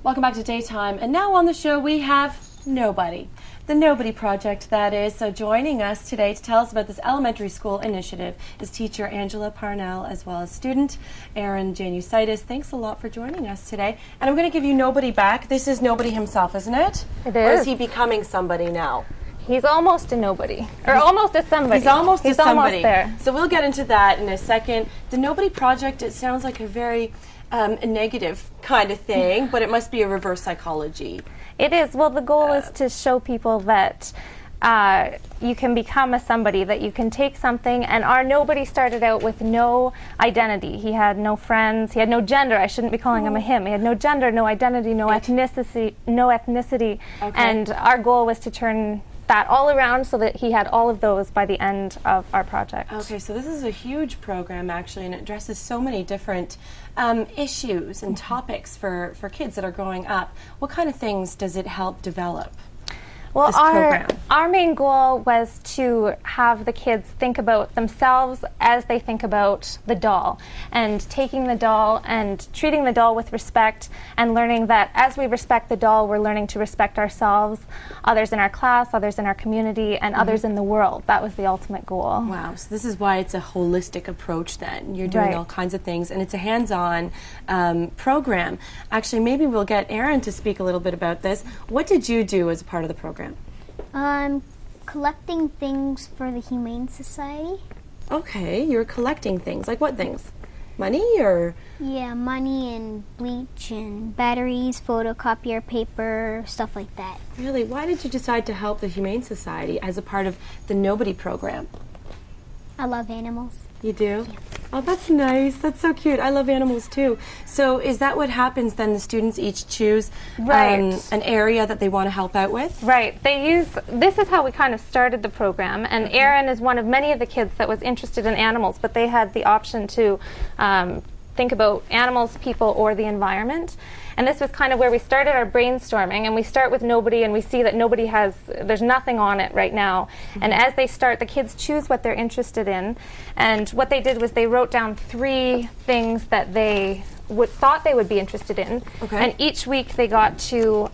Welcome back to Daytime. And now on the show we have nobody. The Nobody Project, that is. So joining us today to tell us about this elementary school initiative is teacher Angela Parnell, as well as student Aaron Janusitis. Thanks a lot for joining us today. And I'm going to give you Nobody back. This is Nobody himself, isn't it? It is. Or is he becoming somebody now? He's almost a nobody, or almost a somebody. He's almost a somebody. Almost there. So we'll get into that in a second. The Nobody Project, it sounds like a very a negative kind of thing, but it must be a reverse psychology. It is. Well, the goal is to show people that you can become a somebody, that you can take something, and our nobody started out with no identity. He had no friends, he had no gender. I shouldn't be calling him a him. He had no gender, no identity, no ethnicity, Okay. And our goal was to turn that all around so that he had all of those by the end of our project. Okay, so this is a huge program actually, and it addresses so many different issues and topics for kids that are growing up. What kind of things does it help develop? Well, this program? Our main goal was to have the kids think about themselves as they think about the doll, and taking the doll and treating the doll with respect, and learning that as we respect the doll, we're learning to respect ourselves, others in our class, others in our community, and others in the world. That was the ultimate goal. Wow, so this is why it's a holistic approach then. You're doing Right. all kinds of things, and it's a hands-on program. Actually, maybe we'll get Aaron to speak a little bit about this. What did you do as a part of the program? Collecting things for the Humane Society. Okay, you're collecting things. Like what things? Money or? Yeah, money and bleach and batteries, photocopier paper, stuff like that. Really? Why did you decide to help the Humane Society as a part of the Nobody program? I love animals. You do? Oh, that's nice. That's so cute. I love animals too. So is that what happens then? The students each choose Right. an area that they want to help out with? Right. This is how we kind of started the program, and Aaron is one of many of the kids that was interested in animals, but they had the option to think about animals, people, or the environment. And this was kind of where we started our brainstorming, and we start with nobody, and we see that there's nothing on it right now. And as they start, the kids choose what they're interested in. And what they did was they wrote down 3 things that they thought they would be interested in. Okay. And each week they got to,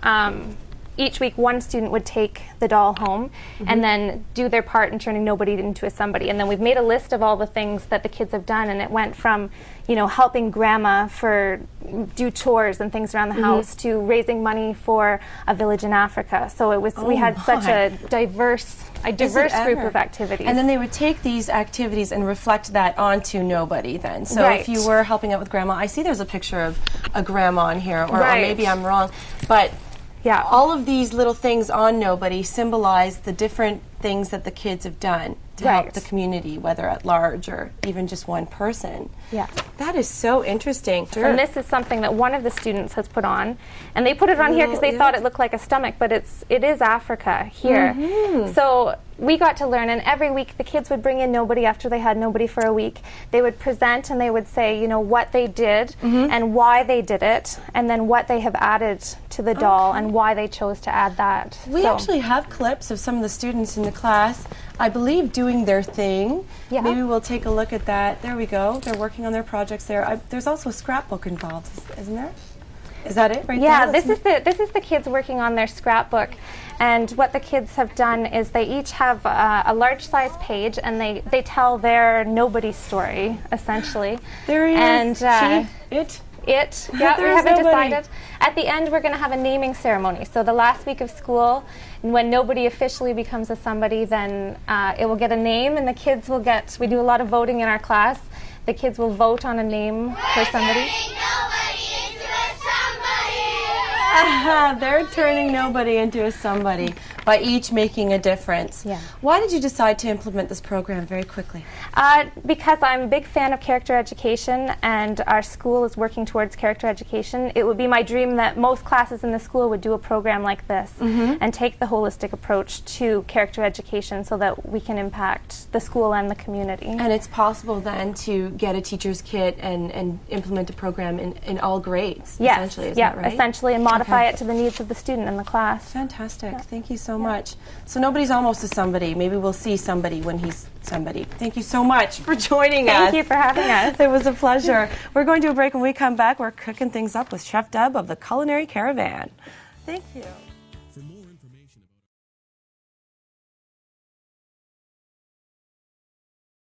each week one student would take the doll home and then do their part in turning nobody into a somebody. And then we've made a list of all the things that the kids have done, and it went from, helping grandma do chores and things around the house to raising money for a village in Africa. So it was we had such a diverse group of activities. And then they would take these activities and reflect that onto nobody then. So Right. if you were helping out with grandma, I see there's a picture of a grandma on here, or Right. maybe I'm wrong, but Yeah. all of these little things on nobody symbolize the different things that the kids have done to help Right. the community, whether at large or even just one person. Yeah. That is so interesting. And this is something that one of the students has put on, and they put it on here because they thought it looked like a stomach, but it is Africa here. So we got to learn, and every week the kids would bring in nobody after they had nobody for a week. They would present and they would say, what they did and why they did it, and then what they have added to the doll and why they chose to add that. We actually have clips of some of the students in the class, I believe, doing their thing. Yeah. Maybe we'll take a look at that. There we go. They're working on their projects there. There's also a scrapbook involved, isn't there? Is that it right Yeah, there? this is the kids working on their scrapbook, and what the kids have done is they each have a large size page, and they tell their nobody story essentially. There he and, is. She, it. Yeah, we There is haven't nobody. decided. At the end, we're going to have a naming ceremony. So the last week of school, when nobody officially becomes a somebody, then it will get a name, and the kids will get. We do a lot of voting in our class. The kids will vote on a name for somebody. They're turning nobody into a somebody by each making a difference. Yeah. Why did you decide to implement this program very quickly? Because I'm a big fan of character education, and our school is working towards character education. It would be my dream that most classes in the school would do a program like this and take the holistic approach to character education so that we can impact the school and the community. And it's possible then to get a teacher's kit and implement a program in all grades, Yes, essentially, isn't yeah, that right? essentially, and modify it to the needs of the student in the class. Fantastic. Thank you so much. much. So nobody's almost a somebody. Maybe we'll see somebody when he's somebody. Thank you so much for joining us. Thank you for having us. It was a pleasure. We're going to a break. When we come back, we're cooking things up with Chef Deb of the Culinary Caravan. Thank you.